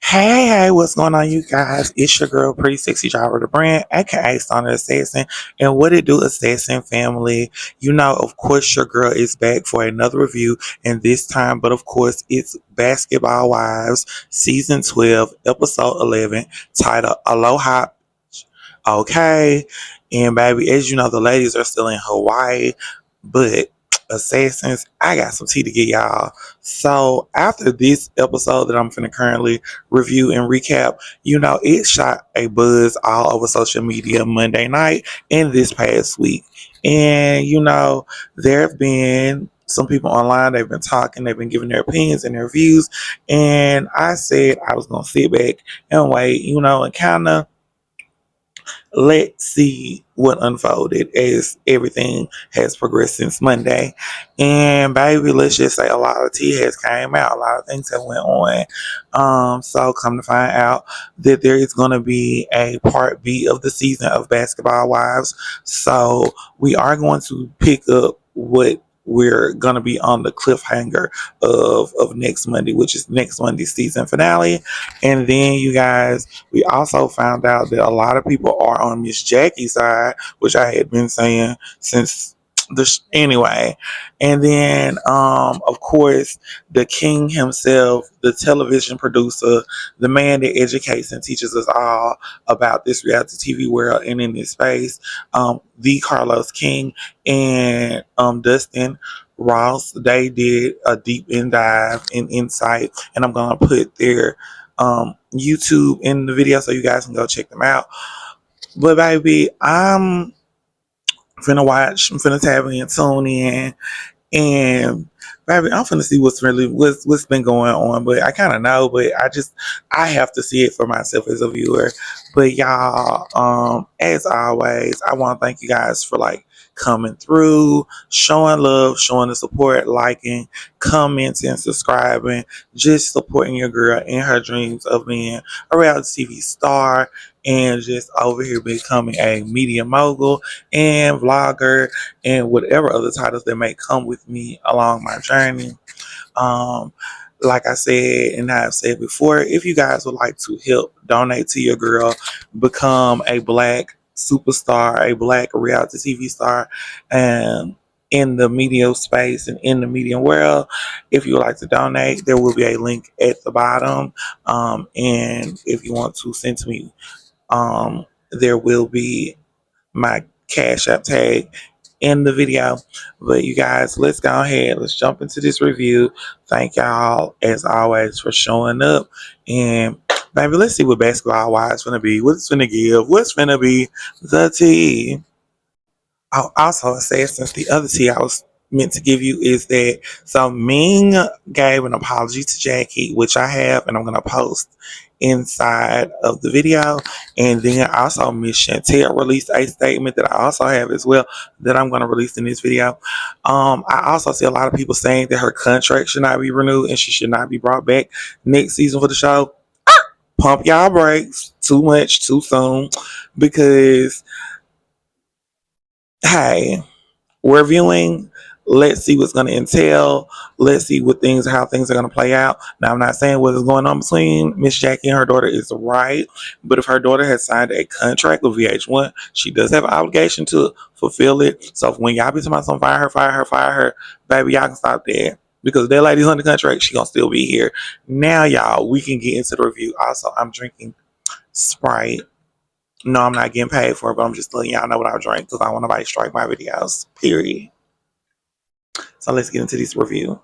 Hey, what's going on, you guys? It's your girl, Pretty Sexy Driver the Brand, aka Stunner Assassin, and what it do, Assassin family. You know, of course, your girl is back for another review, and this time, but of course, it's Basketball Wives, Season 12, Episode 11, titled Aloha. Okay, and baby, as you know, the ladies are still in Hawaii, but Assassins, I got some tea to get y'all. So after this episode that I'm finna currently review and recap, you know, it shot a buzz all over social media Monday night and this past week. And you know, there have been some people online, they've been talking, they've been giving their opinions and their views. And I said I was gonna sit back and wait, you know, and kinda let's see what unfolded as everything has progressed since Monday. And baby, let's just say a lot of tea has came out. A lot of things have went on. So come to find out that there is going to be a part B of the season of Basketball Wives. So we are going to pick up what we're gonna be on the cliffhanger of next Monday, which is next Monday's season finale. And then you guys, we also found out that a lot of people are on Miss Jackie's side, which I had been saying since anyway. And then, of course, the king himself, the television producer, the man that educates and teaches us all about this reality TV world and in this space, the Carlos King and Dustin Ross, they did a deep in dive and insight, and I'm gonna put their YouTube in the video so you guys can go check them out. But baby, I'm finna watch. I'm finna tab in, tune in, and baby, I'm finna see what's been going on. But I kind of know, but I have to see it for myself as a viewer. But y'all, as always, I want to thank you guys for like coming through, showing love, showing the support, liking, commenting, subscribing, just supporting your girl in her dreams of being a reality TV star and just over here becoming a media mogul and vlogger and whatever other titles that may come with me along my journey. Um, like I said, and I've said before, if you guys would like to help donate to your girl, become a black superstar, a black reality TV star, and in the media space and in the media world, if you would like to donate, there will be a link at the bottom. And if you want to send to me, there will be my Cash App tag in the video. But you guys, let's go ahead. Let's jump into this review. Thank y'all, as always, for showing up. And baby, let's see what Basketball Wives finna be. What's finna give? What's finna be the tea? I also said since the other tea I was meant to give you is that so Ming gave an apology to Jackie, which I have, and I'm gonna post inside of the video. And then also Miss Chantel released a statement that I also have as well that I'm gonna release in this video. I also see a lot of people saying that her contract should not be renewed and she should not be brought back next season for the show. Pump y'all brakes. Too much, too soon. Because hey, we're viewing. Let's see what's going to entail. Let's see how things are going to play out. Now, I'm not saying what is going on between Miss Jackie and her daughter is right, but if her daughter has signed a contract with VH1, she does have an obligation to fulfill it. So when y'all be talking about some fire her, baby, y'all can stop there. Because that lady's under contract, she gonna still be here. Now, y'all, we can get into the review. Also, I'm drinking Sprite. No, I'm not getting paid for it, but I'm just letting y'all know what I drink because I don't want nobody to strike my videos. Period. So let's get into this review.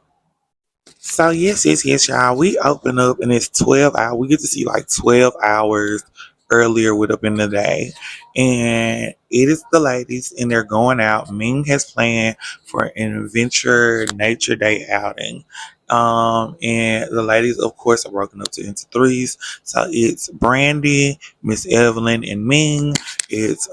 So yes, y'all. We open up and it's 12 hours. We get to see like 12 hours earlier with up in the day. And it is the ladies and they're going out. Ming has planned for an adventure nature day outing. And the ladies, of course, are broken up into threes. So it's Brandy, Miss Evelyn, and Ming. It's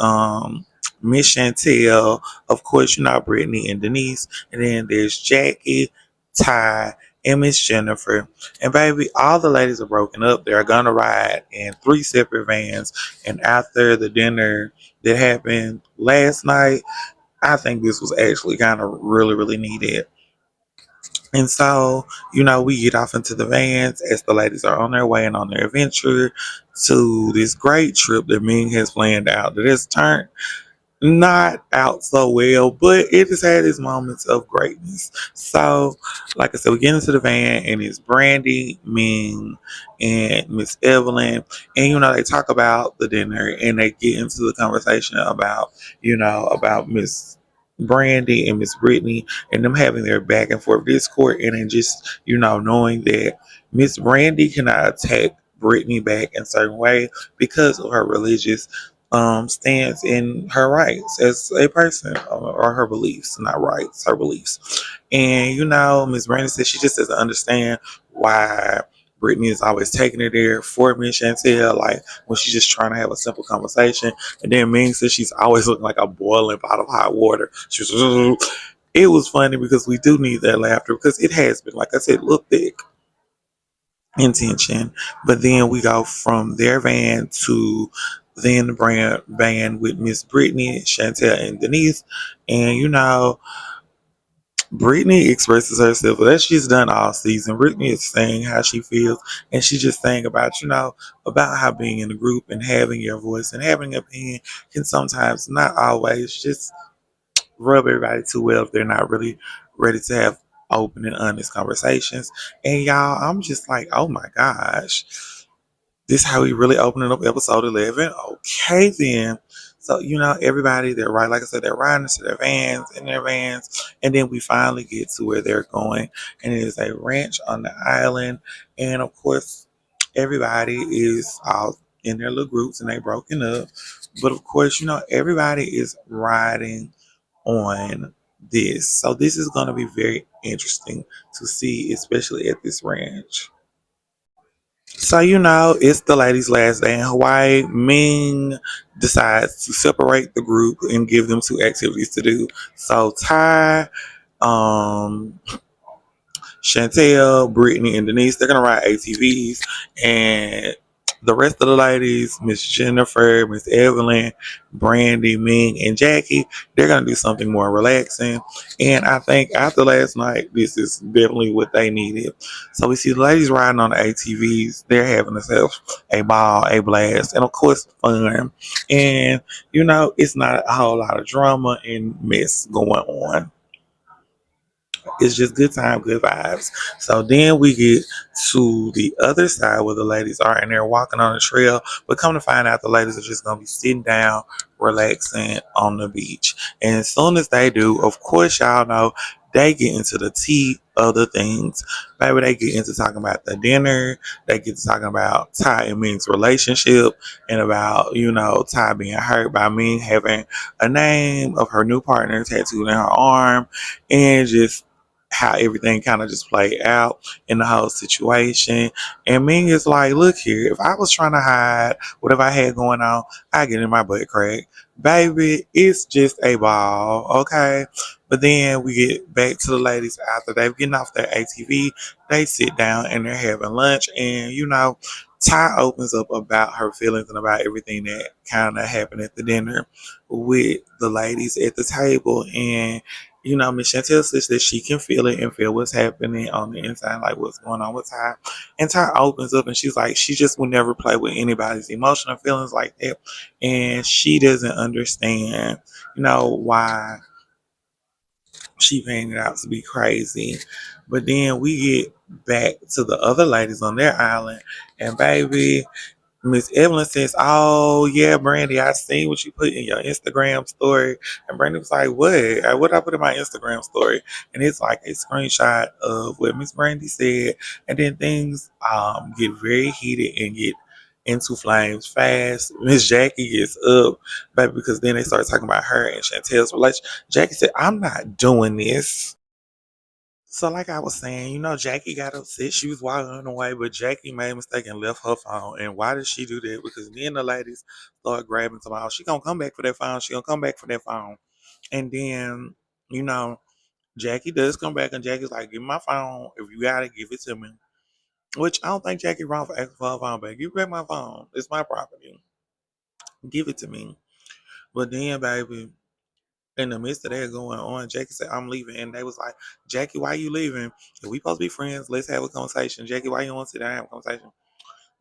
Miss Chantel, of course, you know, Brittany and Denise. And then there's Jackie, Ty, and Miss Jennifer. And baby, all the ladies are broken up. They're gonna ride in three separate vans. And after the dinner that happened last night, I think this was actually kind of really, really needed. And so, we get off into the vans as the ladies are on their way and on their adventure to this great trip that Ming has planned out that has turned not out so well, but it has had its moments of greatness. So, like I said, we get into the van and it's Brandy, Ming, and Miss Evelyn. And they talk about the dinner and they get into the conversation about, about Miss Brandy and Miss Brittany and them having their back and forth discord and then just, knowing that Miss Brandy cannot attack Brittany back in a certain way because of her religious stance in her rights as a person or her beliefs, not rights, her beliefs. And Miss Brandon says she just doesn't understand why Brittany is always taking her there for Miss Chantel, like when she's just trying to have a simple conversation. And then Ming says she's always looking like a boiling pot of hot water. She's it was funny because we do need that laughter because it has been, like I said, look thick intention. But then we go from their van to then the brand van with Miss Brittany, Chantel, and Denise. And Brittany expresses herself that she's done all season. Brittany is saying how she feels, and she's just saying about about how being in a group and having your voice and having an opinion can sometimes, not always, just rub everybody too well if they're not really ready to have open and honest conversations. And y'all, I'm just like, oh my gosh, this how we really opening up episode 11. Okay, then. So, everybody, they're right. Like I said, they're riding into their vans. And then we finally get to where they're going. And it is a ranch on the island. And of course, everybody is out in their little groups and they broken up. But of course, everybody is riding on this. So this is going to be very interesting to see, especially at this ranch. So it's the ladies' last day in Hawaii. Ming decides to separate the group and give them two activities to do. So Ty, um, Chantel, Brittany, and Denise, they're gonna ride ATVs, and the rest of the ladies, Miss Jennifer, Miss Evelyn, Brandy, Ming, and Jackie, they're gonna do something more relaxing. And I think after last night, this is definitely what they needed. So we see the ladies riding on the ATVs. They're having themselves a ball, a blast, and of course fun. And it's not a whole lot of drama and mess going on. It's just good time, good vibes. So then we get to the other side where the ladies are and they're walking on the trail. But come to find out, the ladies are just going to be sitting down, relaxing on the beach. And as soon as they do, of course, y'all know they get into the tea of the things. Maybe they get into talking about the dinner. They get to talking about Ty and Ming's relationship and about, Ty being hurt by Ming having a name of her new partner tattooed in her arm and just how everything kind of just played out in the whole situation. And Ming is like, look here, if I was trying to hide whatever I had going on, I get in my butt crack. Baby, it's just a ball, okay? But then we get back to the ladies after they've getting off their ATV. They sit down and they're having lunch. And, Ty opens up about her feelings and about everything that kind of happened at the dinner with the ladies at the table. And Miss Chantel says that she can feel it and feel what's happening on the inside, like what's going on with Ty. And Ty opens up and she's like, she just will never play with anybody's emotional feelings like that. And she doesn't understand, why she painted out to be crazy. But then we get back to the other ladies on their island, and baby, Miss Evelyn says, "Oh yeah, Brandy, I seen what you put in your Instagram story." And Brandy was like, "What? What I put in my Instagram story?" And it's like a screenshot of what Miss Brandy said. And then things get very heated and get into flames fast. Miss Jackie gets up, baby, because then they start talking about her and Chantel's relation. Jackie said, "I'm not doing this." So, like I was saying, Jackie got upset. She was walking away, but Jackie made a mistake and left her phone. And why did she do that? Because then the ladies start grabbing tomorrow. She gonna come back for that phone. She gonna come back for that phone. And then, you know, Jackie does come back, and Jackie's like, "Give me my phone. If you got it, give it to me." Which I don't think Jackie wrong for asking for her phone back. Give back my phone. It's my property. Give it to me. But then, baby, In the midst of that going on, Jackie said, I'm leaving. And they was like, Jackie, why you leaving? If we supposed to be friends, let's have a conversation. Jackie, why you want to sit down and have a conversation?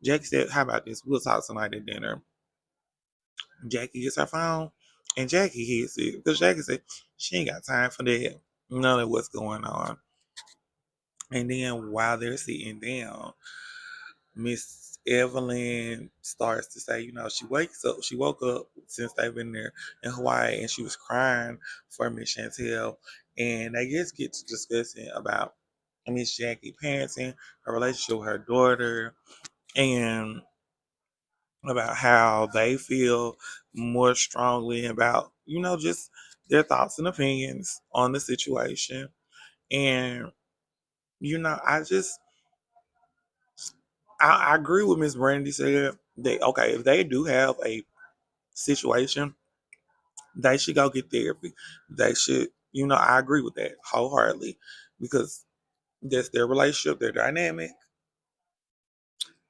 Jackie said, how about this? We'll talk tonight at dinner. Jackie gets her phone and Jackie hits it. Because Jackie said she ain't got time for that. None of what's going on. And then while they're sitting down, Miss Evelyn starts to say, she woke up since they've been there in Hawaii and she was crying for Miss Chantel. And they just get to discussing about Miss Jackie parenting, her relationship with her daughter, and about how they feel more strongly about, just their thoughts and opinions on the situation. And, I just, I agree with Miss Brandy said that, okay, if they do have a situation, they should go get therapy. They should, I agree with that wholeheartedly because that's their relationship, their dynamic.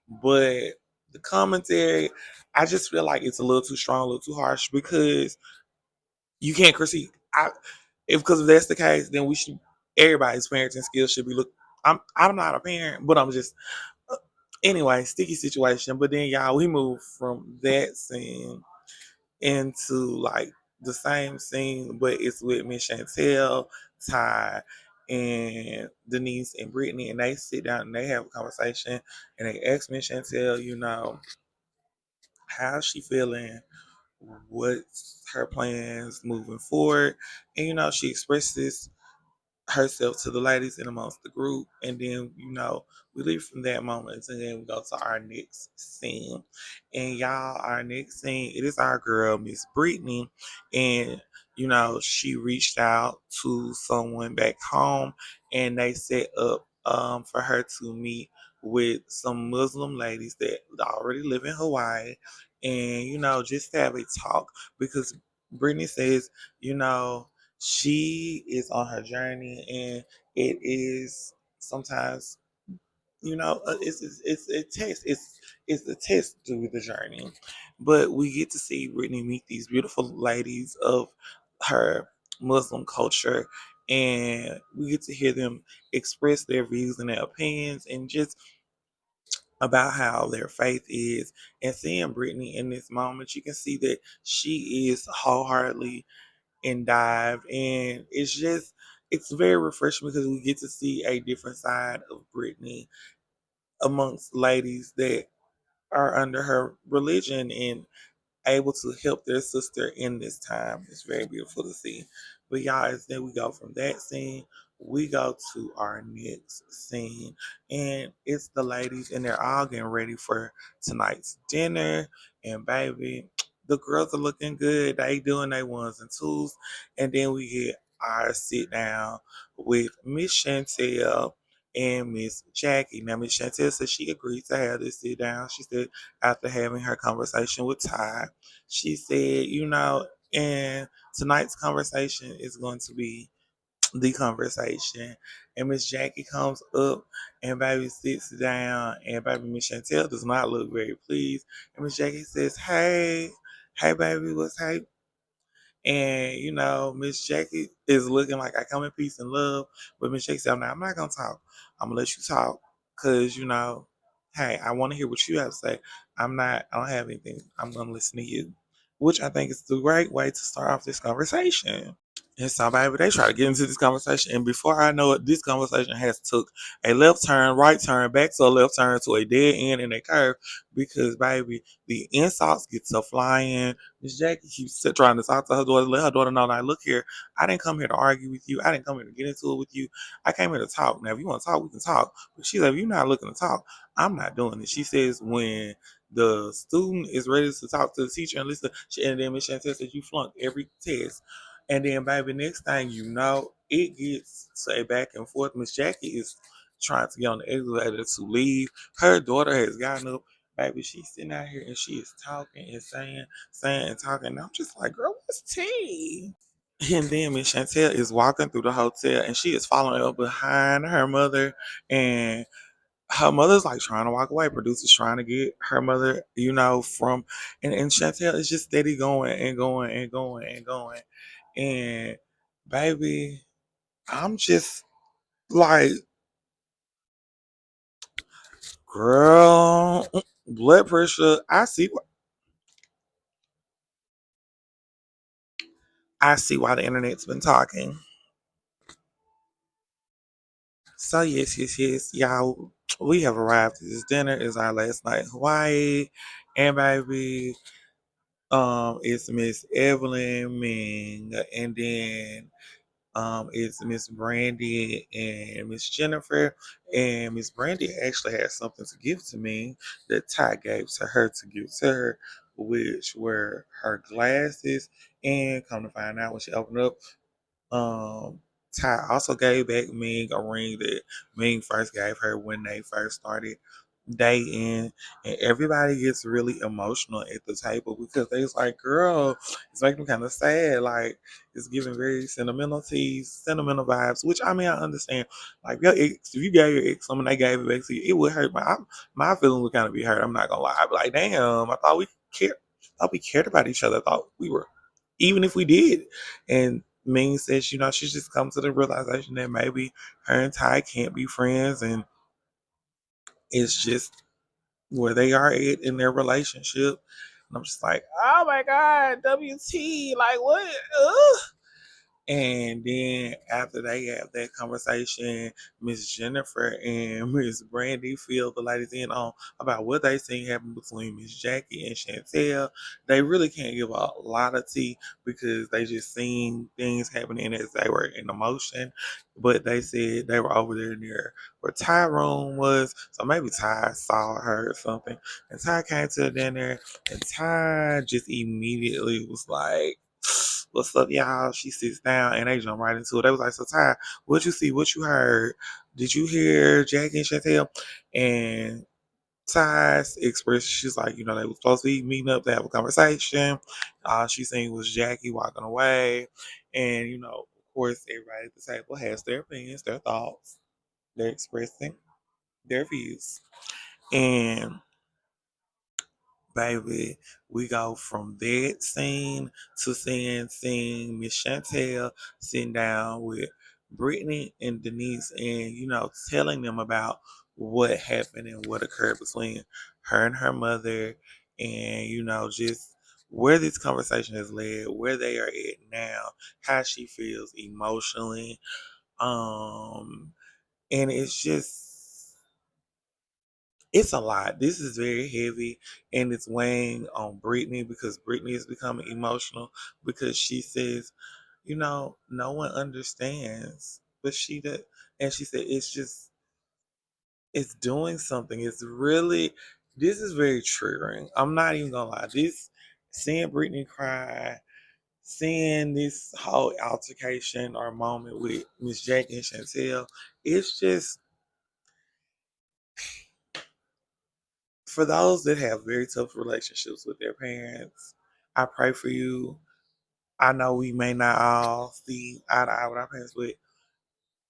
But the commentary, I just feel like it's a little too strong, a little too harsh because you can't critique. Because if that's the case, then we should everybody's parenting skills should be look. I'm not a parent, but I'm just anyway sticky situation. But then y'all, we move from that scene into like the same scene, but it's with Miss Chantel, Ty, and Denise and Brittany, and they sit down and they have a conversation, and they ask Miss Chantel, how's she feeling, what's her plans moving forward, and she expresses herself to the ladies and amongst the group. And then, we leave from that moment and then we go to our next scene. And y'all, our next scene, it is our girl, Miss Brittany. And, she reached out to someone back home and they set up for her to meet with some Muslim ladies that already live in Hawaii and, just have a talk because Brittany says, you know, she is on her journey and it is sometimes it's a test it's a test through the journey, but we get to see Brittany meet these beautiful ladies of her Muslim culture and we get to hear them express their views and their opinions and just about how their faith is. And seeing Brittany in this moment, you can see that she is wholeheartedly and dive. And it's very refreshing because we get to see a different side of Brittany amongst ladies that are under her religion and able to help their sister in this time. It's very beautiful to see. But y'all, as then we go from that scene, we go to our next scene. And it's the ladies and they're all getting ready for tonight's dinner. And baby, the girls are looking good. They doing their ones and twos. And then we get our sit down with Miss Chantel and Miss Jackie. Now Miss Chantel said she agreed to have this sit down. She said after having her conversation with Ty, she said, and tonight's conversation is going to be the conversation. And Miss Jackie comes up and baby sits down and baby Miss Chantel does not look very pleased. And Miss Jackie says, hey baby, what's hey? And Miss Jackie is looking like I come in peace and love. But Miss Jackie said, I'm not gonna talk. I'm gonna let you talk. Cause hey, I wanna hear what you have to say. I don't have anything. I'm gonna listen to you. Which I think is the right way to start off this conversation. And so, baby, they try to get into this conversation, and before I know it, this conversation has took a left turn, right turn, back to a left turn, to a dead end and a curve. Because, baby, the insults get to flying. Miss Jackie keeps trying to talk to her daughter, let her daughter know, like, look here, I didn't come here to argue with you. I didn't come here to get into it with you. I came here to talk. Now, if you want to talk, we can talk. But she's like, if you're not looking to talk, I'm not doing it. She says when the student is ready to talk to the teacher and listen, and then Miss Chantel says you flunked every test. And then, baby, next thing you know, it gets to a back and forth. Miss Jackie is trying to get on the elevator to leave. Her daughter has gotten up. Baby, she's sitting out here and she is talking and saying and talking. And I'm just like, girl, what's tea? And then Miss Chantel is walking through the hotel and she is following up behind her mother. And her mother's like trying to walk away. Producer's trying to get her mother, from, and Chantel is just steady going and going and going and going. And baby, I'm just like, girl, blood pressure. I see why the internet's been talking. So yes, y'all. We have arrived at this dinner. Is our last night in Hawaii, and baby, it's Miss Evelyn Ming, and then it's Miss Brandy and Miss Jennifer. And Miss Brandy actually had something to give to me that Ty gave to her to give to her, which were her glasses. And come to find out when she opened up, um, Ty also gave back Ming a ring that Ming first gave her when they first started dating. And everybody gets really emotional at the table because they was like, girl, it's making me kind of sad. Like, it's giving very sentimental vibes, which I mean, I understand. Like, your ex, if you gave your ex something, they gave it back to you, it would hurt. My feelings would kind of be hurt. I'm not gonna lie. I'd be like, damn, I thought we cared. I thought we cared about each other. I thought we were, even if we did. And Ming says, she's just come to the realization that maybe her and Ty can't be friends, and it's just where they are at in their relationship. And I'm just like, oh my God, WT, like what? Ugh. And then after they have that conversation, Miss Jennifer and Miss Brandy fill the ladies in on about what they seen happen between Miss Jackie and Chantel. They really can't give a lot of tea because they just seen things happening as they were in emotion. But they said they were over there near where Tyrone was. So maybe Ty saw her or something. And Ty came to the dinner and Ty just immediately was like, what's up, y'all? She sits down and they jump right into it. They was like, so Ty, what you see? What you heard? Did you hear Jackie and Chantel? And Ty's expressed, she's like, they were supposed to be meeting up to have a conversation. She seen was Jackie walking away. And, of course, everybody at the table has their opinions, their thoughts. They're expressing their views. And baby, we go from that scene to seeing Miss Chantel sitting down with Brittany and Denise and, telling them about what happened and what occurred between her and her mother and, just where this conversation has led, where they are at now, how she feels emotionally. And it's a lot. This is very heavy and it's weighing on Brittany because Brittany is becoming emotional because she says, no one understands. But she did, and she said it's doing something. It's really, this is very triggering. I'm not even gonna lie. This, seeing Brittany cry, seeing this whole altercation or moment with Miss Jackie and Chantel, it's just, for those that have very tough relationships with their parents, I pray for you. I know we may not all see eye to eye with our parents, but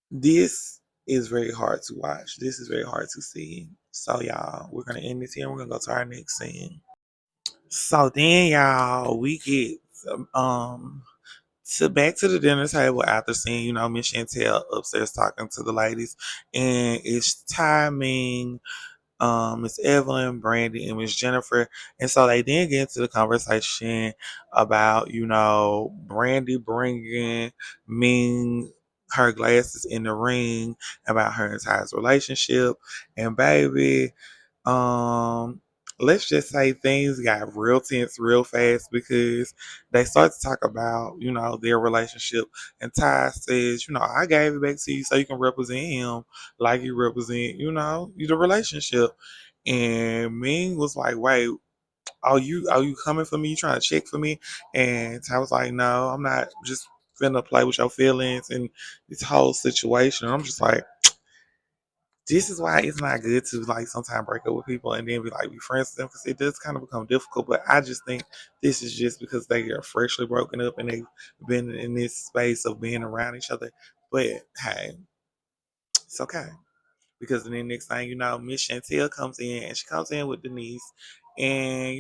this is very hard to watch. This is very hard to see. So, y'all, we're gonna end this here and we're gonna go to our next scene. So then, y'all, we get to back to the dinner table after seeing, Miss Chantel upstairs talking to the ladies, and it's timing. Miss Evelyn, Brandy, and Miss Jennifer. And so they then get into the conversation about, Brandy bringing Ming her glasses in the ring about her entire relationship. And baby, um, let's just say things got real tense real fast because they start to talk about, their relationship. And Ty says, I gave it back to you so you can represent him like you represent, you the relationship. And Ming was like, wait, are you coming for me? You trying to check for me? And Ty was like, no, I'm not just finna play with your feelings and this whole situation. I'm just like, this is why it's not good to like sometimes break up with people and then be friends with them because it does kind of become difficult. But I just think this is just because they are freshly broken up and they've been in this space of being around each other. But hey, it's okay because then the next thing you know, Miss Chantel comes in and she comes in with Denise, and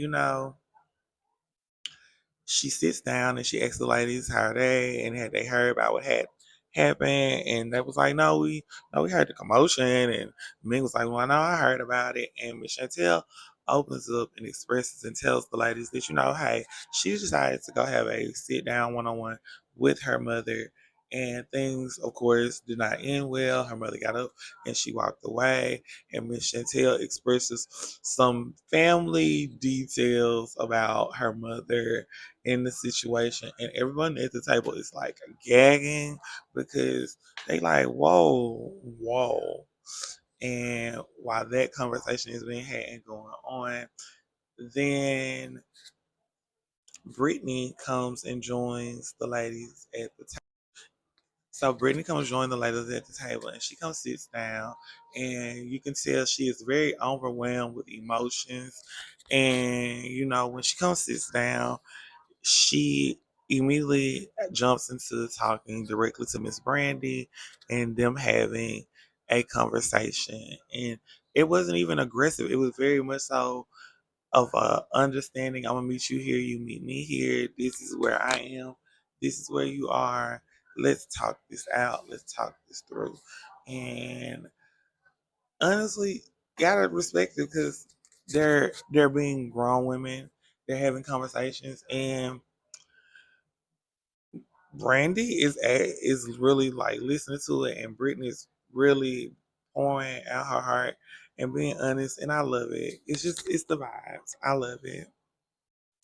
she sits down and she asks the ladies how they and had they heard about what had happened, and they was like, no, we heard the commotion, and Ming was like, well, no, I heard about it, and Miss Chantel opens up and expresses and tells the ladies that hey, she decided to go have a sit down one on one with her mother. And things, of course, did not end well. Her mother got up and she walked away. And Miss Chantel expresses some family details about her mother in the situation, and everyone at the table is like gagging because they like, whoa. And while that conversation is being had and going on, then Brittany comes and joins the ladies at the table. So Brittany comes join the ladies at the table, and she comes sits down, and you can tell she is very overwhelmed with emotions. And when she comes sits down, she immediately jumps into talking directly to Miss Brandy and them having a conversation. And it wasn't even aggressive. It was very much so of a understanding. I'm gonna meet you here, you meet me here. This is where I am. This is where you are. Let's talk this out. Let's talk this through. And honestly, gotta respect it because they're being grown women. They're having conversations, and Brandy is really like listening to it, and Brittany's really pouring out her heart and being honest, and I love it. It's the vibes. I love it.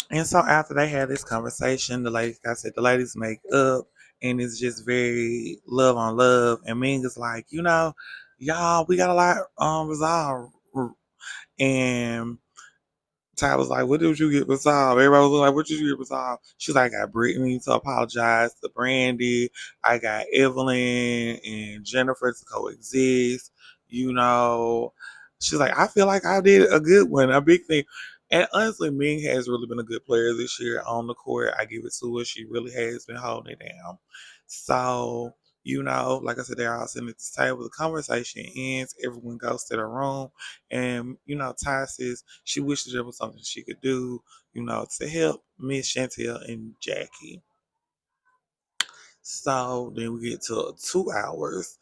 And so after they had this conversation, the ladies make up, and it's just very love on love. And Ming is like, y'all, we got a lot resolved, and Ty was like, what did you get resolved? Everybody was like, what did you get resolved? She's like, I got Brittany to apologize to Brandy. I got Evelyn and Jennifer to coexist. You know, she's like, I feel like I did a good one, a big thing. And honestly, Ming has really been a good player this year on the court. I give it to her. She really has been holding it down. So, like I said, they're all sitting at the table. The conversation ends. Everyone goes to their room. And, Ty says she wishes there was something she could do, to help Miss Chantel and Jackie. So then we get to 2 hours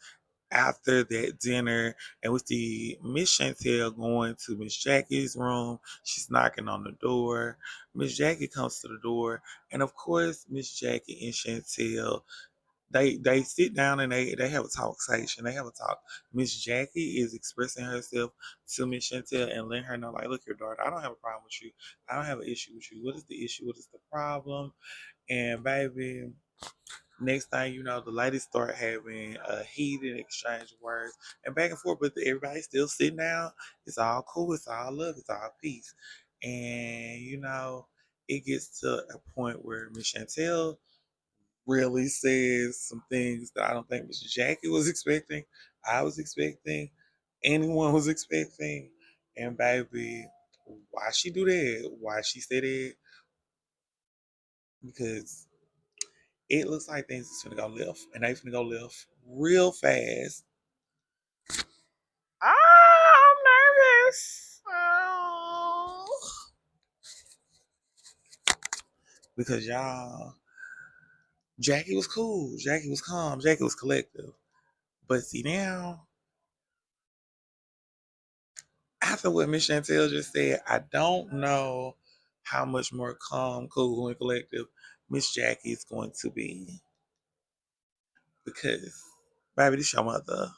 after that dinner, and we see Miss Chantel going to Miss Jackie's room. She's knocking on the door. Miss Jackie comes to the door, and of course, Miss Jackie and Chantel they sit down and they have a conversation. They have a talk. Miss Jackie is expressing herself to Miss Chantel and letting her know, like, look, your daughter, I don't have a problem with you. I don't have an issue with you. What is the issue? What is the problem? And baby, next thing you know, the ladies start having a heated exchange of words and back and forth, but everybody's still sitting down. It's all cool. It's all love. It's all peace. And it gets to a point where Miss Chantel really says some things that I don't think Mr. Jackie was expecting, I was expecting, anyone was expecting. And baby, why she do that? Why she said it? Because it looks like things is gonna go left, and they finna go left real fast. I'm nervous. Oh. Because y'all, Jackie was cool. Jackie was calm. Jackie was collective. But see now, after what Miss Chantel just said, I don't know how much more calm, cool, and collective Miss Jackie is going to be. Because, baby, this your mother.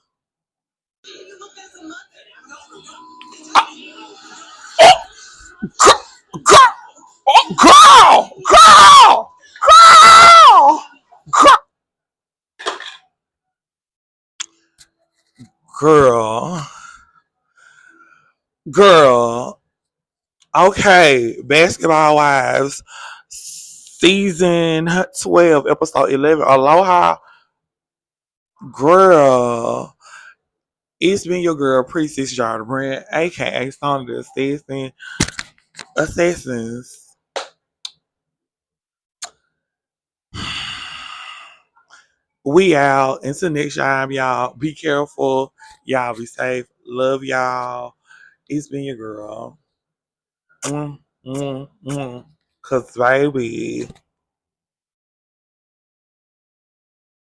Girl! Girl! Girl! Girl! Girl! Okay, Basketball Wives, season 12, episode 11. Aloha, girl. It's been your girl, Princess Jordan Brand, aka Song the Assassins. We out. Until next time, y'all. Be careful. Y'all be safe. Love y'all. It's been your girl. Mm, mm, mm. Cause baby,